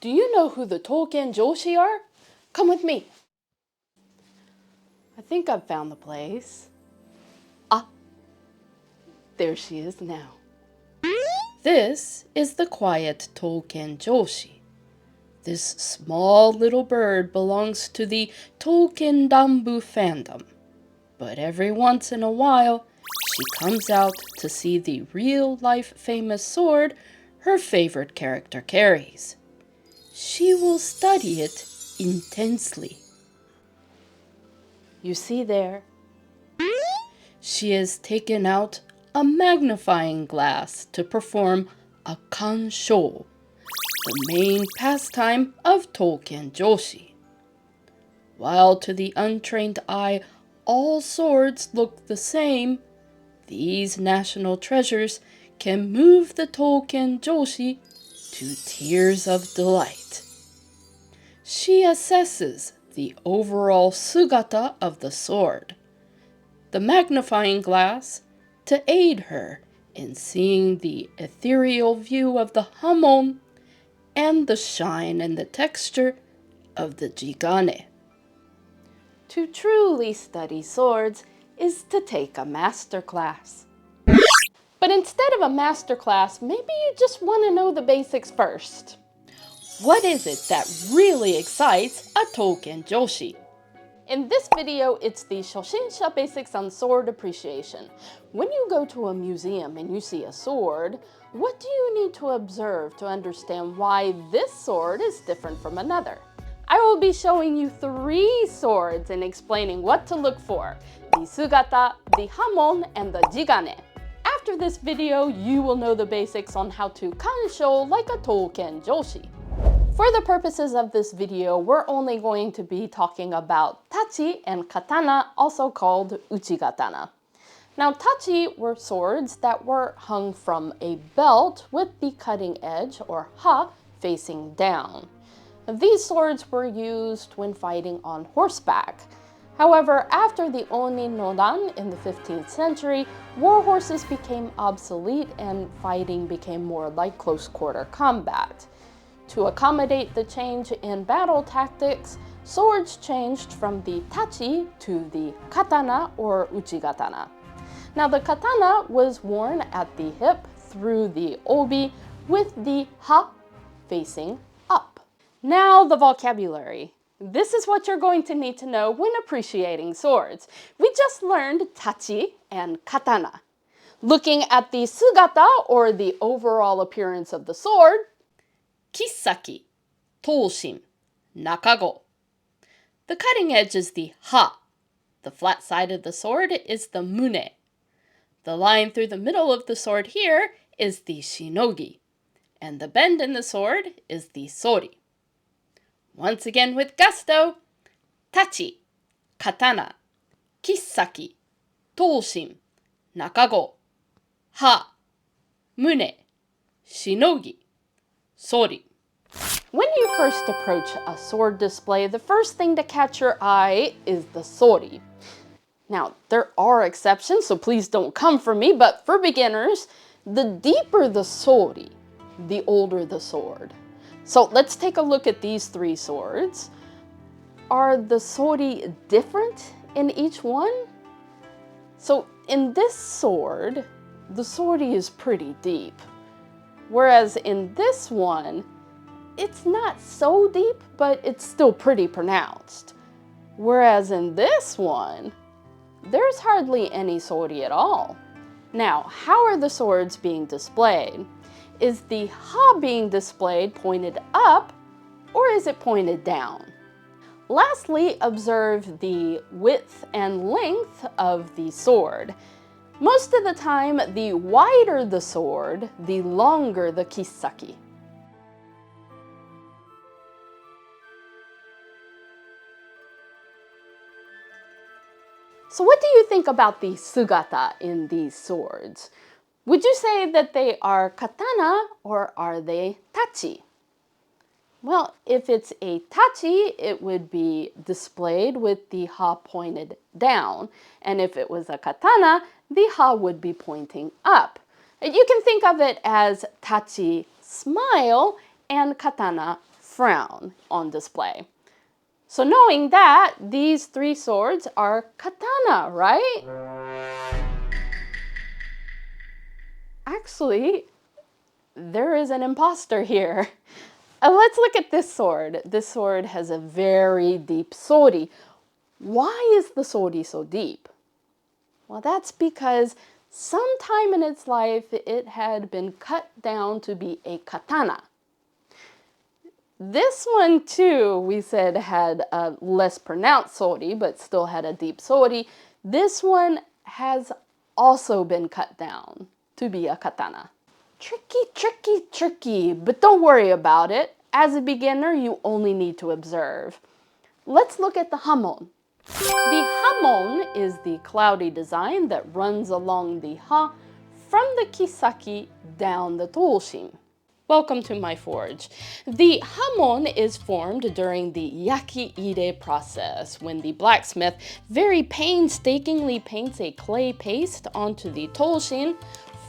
Do you know who the touken-joshi are? Come with me. I think I've found the place. Ah, there she is now. This is the quiet touken-joshi. This small little bird belongs to the touken-danbu fandom. But every once in a while, she comes out to see the real-life famous sword her favorite character carries. She will study it intensely. You see there? She has taken out a magnifying glass to perform a kanshou, the main pastime of touken-joshi. While to the untrained eye all swords look the same, these national treasures can move the touken-joshi to tears of delight. She assesses the overall sugata of the sword, the magnifying glass to aid her in seeing the ethereal view of the hamon and the shine and the texture of the jigane. To truly study swords is to take a master class. But instead of a master class, maybe you just want to know the basics first. What is it that really excites a touken-joshi? In this video, it's the Shoshinsha Basics on Sword Appreciation. When you go to a museum and you see a sword, what do you need to observe to understand why this sword is different from another? I will be showing you 3 swords and explaining what to look for: the sugata, the hamon, and the jigane. After this video, you will know the basics on how to kanshou like a touken-joshi. For the purposes of this video, we're only going to be talking about tachi and katana, also called uchigatana. Now, tachi were swords that were hung from a belt with the cutting edge, or ha, facing down. These swords were used when fighting on horseback. However, after the Oni no Dan in the 15th century, war horses became obsolete and fighting became more like close-quarter combat. To accommodate the change in battle tactics, swords changed from the tachi to the katana or uchigatana. Now, the katana was worn at the hip through the obi with the ha facing up. Now, the vocabulary. This is what you're going to need to know when appreciating swords. We just learned tachi and katana. Looking at the sugata, or the overall appearance of the sword, kissaki, toshin, nakago. The cutting edge is the ha. The flat side of the sword is the mune. The line through the middle of the sword here is the shinogi. And the bend in the sword is the sori. Once again with gusto: tachi, katana, kissaki, toshin, nakago, ha, mune, shinogi, sori. When you first approach a sword display, the first thing to catch your eye is the sori. Now, there are exceptions, so please don't come for me, but for beginners, the deeper the sori, the older the sword. So let's take a look at these 3 swords. Are the sori different in each one? So in this sword, the sori is pretty deep. Whereas in this one, it's not so deep, but it's still pretty pronounced. Whereas in this one, there's hardly any sori at all. Now, how are the swords being displayed? Is the ha being displayed pointed up, or is it pointed down? Lastly, observe the width and length of the sword. Most of the time, the wider the sword, the longer the kissaki. So what do you think about the sugata in these swords? Would you say that they are katana or are they tachi? Well, if it's a tachi, it would be displayed with the ha pointed down. And if it was a katana, the ha would be pointing up. You can think of it as tachi smile and katana frown on display. So knowing that, these 3 swords are katana, right? Actually, there is an imposter here. Let's look at this sword. This sword has a very deep sori. Why is the sori so deep? Well, that's because sometime in its life, it had been cut down to be a katana. This one too, we said had a less pronounced sori, but still had a deep sori. This one has also been cut down to be a katana. Tricky, tricky, tricky, but don't worry about it. As a beginner, you only need to observe. Let's look at the hamon. The hamon is the cloudy design that runs along the ha from the kisaki down the toushin. Welcome to my forge. The hamon is formed during the yaki-ire process, when the blacksmith very painstakingly paints a clay paste onto the toushin,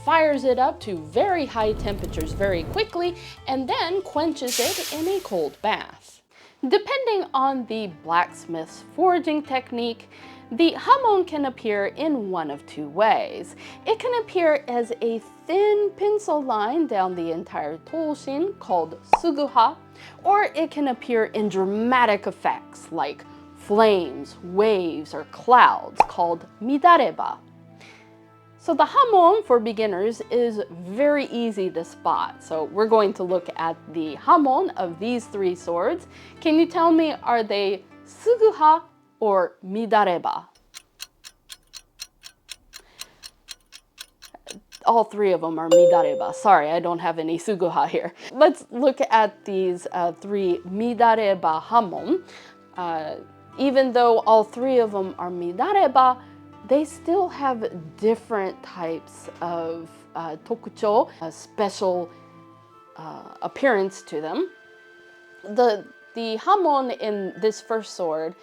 fires it up to very high temperatures very quickly, and then quenches it in a cold bath. Depending on the blacksmith's forging technique, the hamon can appear in one of 2 ways. It can appear as a thin pencil line down the entire toushin called suguha, or it can appear in dramatic effects like flames, waves, or clouds called midareba. So the hamon for beginners is very easy to spot. So we're going to look at the hamon of these 3 swords. Can you tell me, are they suguha or midareba? All 3 of them are midareba. Sorry, I don't have any suguha here. Let's look at these 3 midareba hamon. Even though all 3 of them are midareba, they still have different types of tokucho, a special appearance to them. The hamon in this first sword,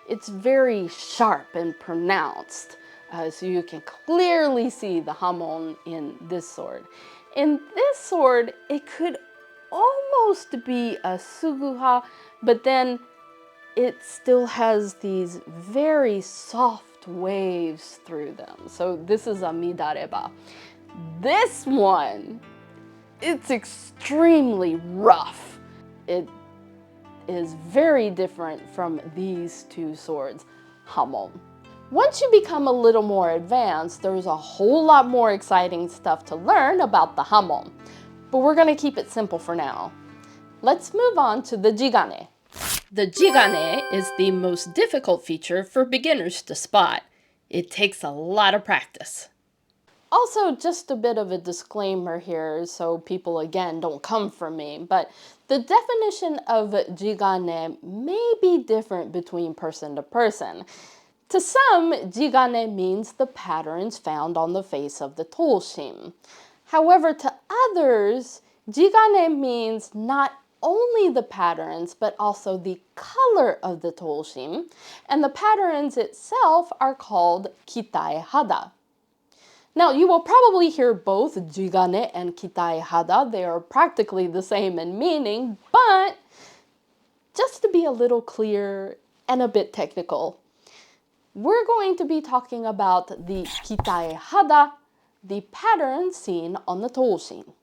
it's very sharp and pronounced. So you can clearly see the hamon in this sword. In this sword, it could almost be a suguha, but then it still has these very soft waves through them. So this is a midareba. This one, it's extremely rough. It is very different from these 2 swords, hamon. Once you become a little more advanced, there's a whole lot more exciting stuff to learn about the hamon, but we're going to keep it simple for now. Let's move on to the jigane. The jigane is the most difficult feature for beginners to spot. It takes a lot of practice. Also, just a bit of a disclaimer here so people again don't come for me, but the definition of jigane may be different between person to person. To some, jigane means the patterns found on the face of the toushin. However, to others, jigane means not only the patterns, but also the color of the toushin, and the patterns itself are called kitai hada. Now, you will probably hear both jigane and kitai hada. They are practically the same in meaning, but just to be a little clear and a bit technical, we're going to be talking about the kitai hada, the pattern seen on the toushin.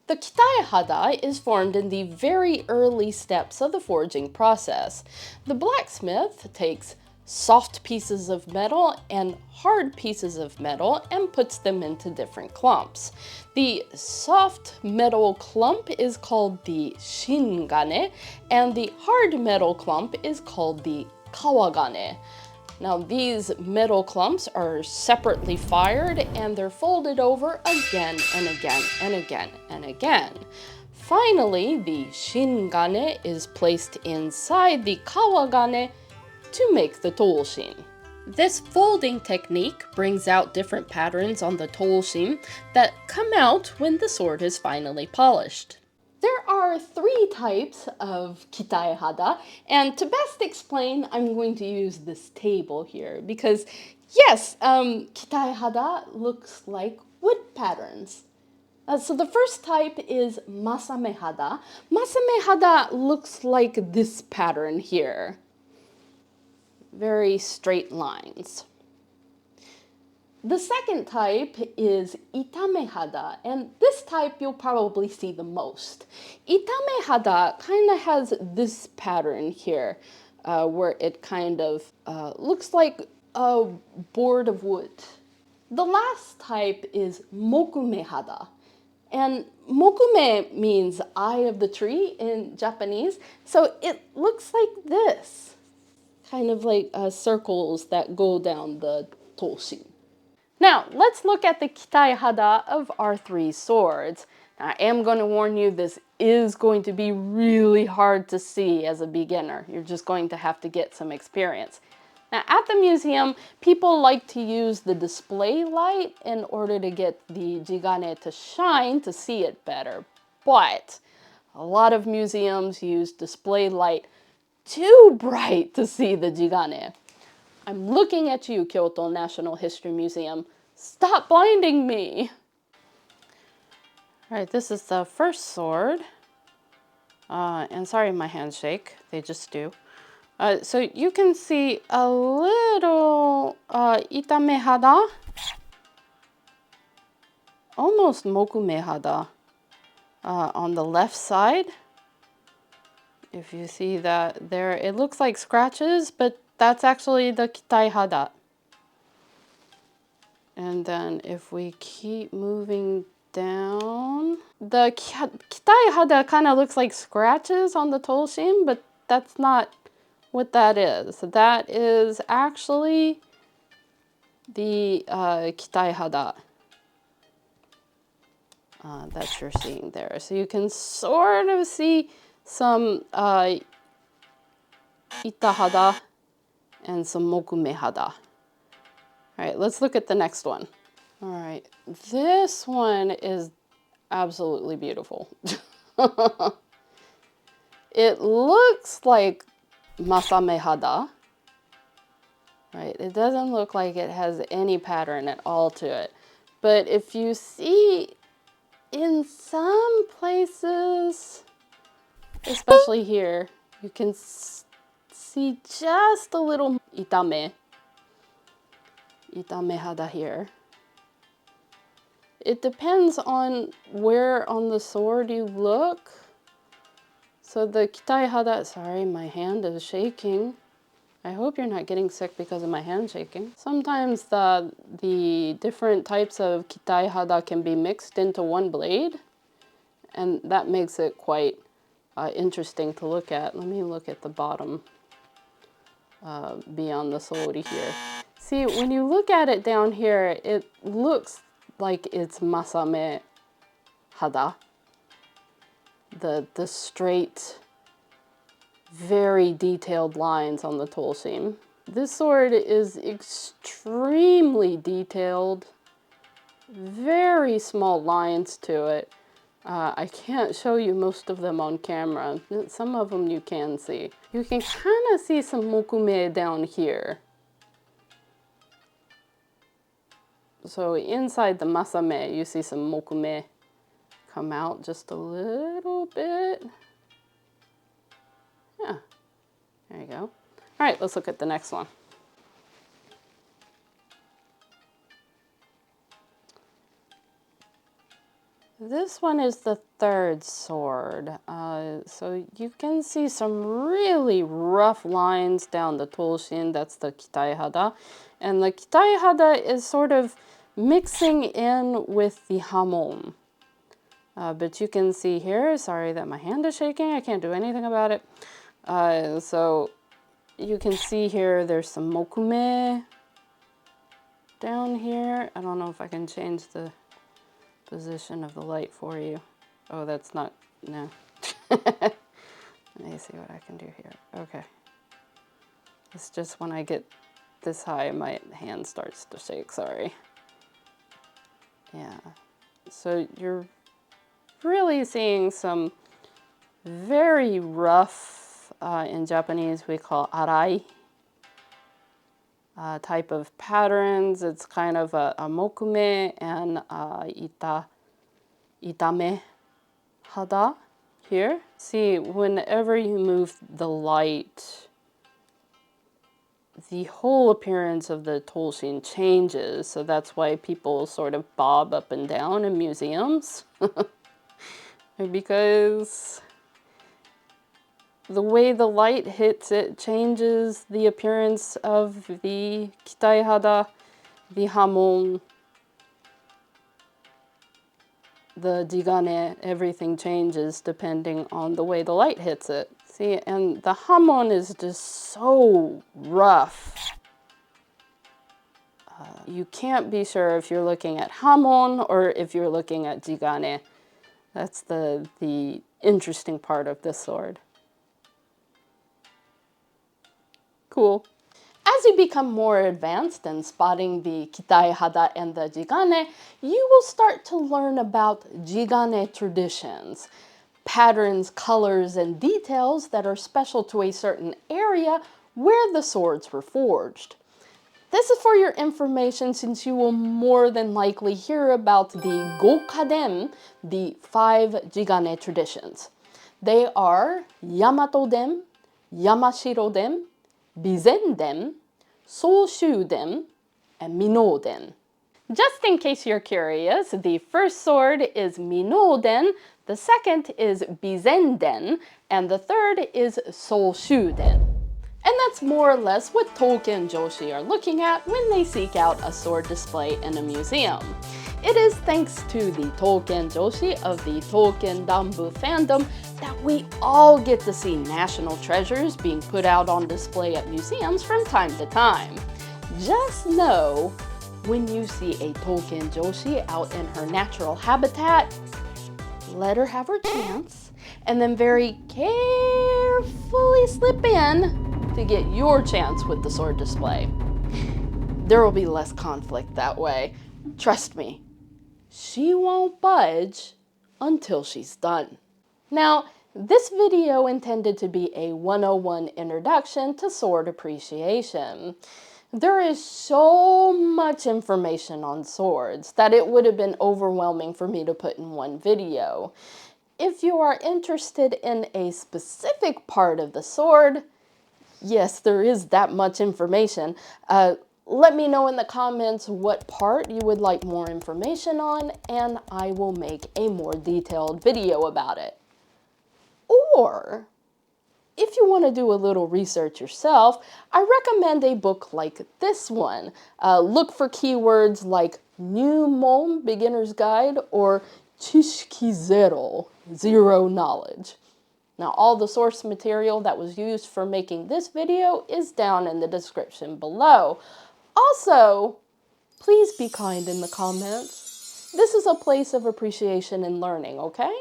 The kitai hada is formed in the very early steps of the forging process. The blacksmith takes soft pieces of metal and hard pieces of metal and puts them into different clumps. The soft metal clump is called the shingane, and the hard metal clump is called the kawagane. Now these metal clumps are separately fired and they're folded over again and again and again and again. Finally, the shingane is placed inside the kawagane to make the toushin. This folding technique brings out different patterns on the toushin that come out when the sword is finally polished. There are 3 types of kitai hada, and to best explain, I'm going to use this table here because, yes, kitai hada looks like wood patterns. So the first type is masame hada. Masame hada looks like this pattern here. Very straight lines. The second type is itame hada, and this type you'll probably see the most. Itame hada kind of has this pattern here, where it kind of looks like a board of wood. The last type is mokume hada, and mokume means eye of the tree in Japanese, so it looks like this, kind of like circles that go down the toshin. Now, let's look at the kitai hada of our three swords. Now, I am going to warn you, this is going to be really hard to see as a beginner. You're just going to have to get some experience. Now, at the museum, people like to use the display light in order to get the jigane to shine to see it better. But a lot of museums use display light too bright to see the jigane. I'm looking at you, Kyoto National History Museum. Stop blinding me! All right, this is the first sword. And sorry, my hands shake. They just do. So you can see a little itame hada, almost mokume hada on the left side. If you see that there, it looks like scratches, but that's actually the kitai hada. And then if we keep moving down, the kitai hada kind of looks like scratches on the toshin, but that's not what that is. That is actually the kitai hada that you're seeing there. So you can sort of see some ita hada and some mokume hada. All right, let's look at the next one. All right, this one is absolutely beautiful. It looks like masame hada, right? It doesn't look like it has any pattern at all to it. But if you see in some places, especially here, you can see just a little itame hada here. It depends on where on the sword you look. So the kitai hada, sorry, my hand is shaking. I hope you're not getting sick because of my hand shaking. Sometimes the different types of kitai hada can be mixed into one blade, and that makes it quite interesting to look at. Let me look at the bottom beyond the sword here. See, when you look at it down here, it looks like it's masame hada. The straight, very detailed lines on the toshin. This sword is extremely detailed, very small lines to it. I can't show you most of them on camera. Some of them you can see. You can kind of see some mokume down here. So inside the masame, you see some mokume come out just a little bit. Yeah, there you go. All right, let's look at the next one. This one is the third sword. So you can see some really rough lines down the toshin. That's the kitai hada. And the kitai hada is sort of mixing in with the hamon. But you can see here, sorry that my hand is shaking, I can't do anything about it. So you can see here, there's some mokume down here. I don't know if I can change the position of the light for you. Oh, that's not, no. Let me see what I can do here. Okay. It's just when I get this high, my hand starts to shake, sorry. Yeah. So you're really seeing some very rough, in Japanese we call arai, type of patterns. It's kind of a mokume and itame hada here. See, whenever you move the light, the whole appearance of the toushin changes, so that's why people sort of bob up and down in museums. Because the way the light hits it changes the appearance of the kitai hada, the hamon, the jigane. Everything changes depending on the way the light hits it. See, and the hamon is just so rough. You can't be sure if you're looking at hamon or if you're looking at jigane. That's the interesting part of this sword. Cool. As you become more advanced in spotting the kitai hada and the jigane, you will start to learn about jigane traditions, patterns, colors, and details that are special to a certain area where the swords were forged. This is for your information since you will more than likely hear about the Gokaden, the 5 jigane traditions. They are Yamato-den, Yamashiro-den, Bizen-den, Soushu-den, and Minno-den. Just in case you're curious, the first sword is Minno-den, the second is Bizen-den, and the third is Soushu-den. And that's more or less what touken-joshi are looking at when they seek out a sword display in a museum. It is thanks to the touken-joshi of the Touken Danbu fandom that we all get to see national treasures being put out on display at museums from time to time. Just know, when you see a touken-joshi out in her natural habitat, let her have her chance, and then very carefully slip in to get your chance with the sword display. There will be less conflict that way. Trust me, she won't budge until she's done. Now, this video intended to be a 101 introduction to sword appreciation. There is so much information on swords that it would have been overwhelming for me to put in one video. If you are interested in a specific part of the sword, yes, there is that much information. Let me know in the comments what part you would like more information on, and I will make a more detailed video about it. Or, if you want to do a little research yourself, I recommend a book like this one. Look for keywords like Nyumon, Beginner's Guide, or知識ゼロ, Zero Knowledge. Now, all the source material that was used for making this video is down in the description below. Also, please be kind in the comments. This is a place of appreciation and learning, okay?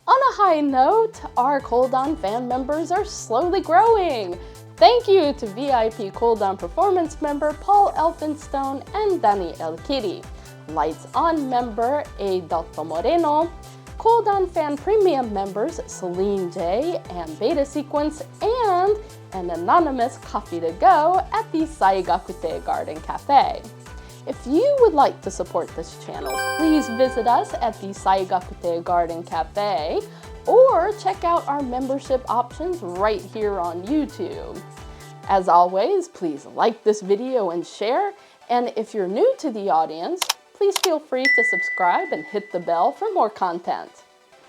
On a high note, our Kodan fan members are slowly growing. Thank you to VIP Kodan Performance member Paul Elphinstone and Danny El Kitty, Lights On member A. Moreno, Kodan Fan Premium members Celine J and Beta Sequence, and an anonymous coffee to go at the Saigakutei Garden Cafe. If you would like to support this channel, please visit us at the Saigakutei Garden Cafe or check out our membership options right here on YouTube. As always, please like this video and share, and if you're new to the audience, please feel free to subscribe and hit the bell for more content.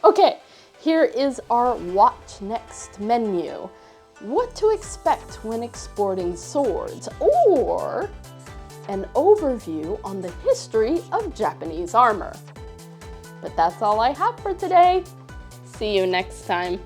Okay, here is our Watch Next menu. What to expect when exporting swords, or an overview on the history of Japanese armor. But that's all I have for today. See you next time.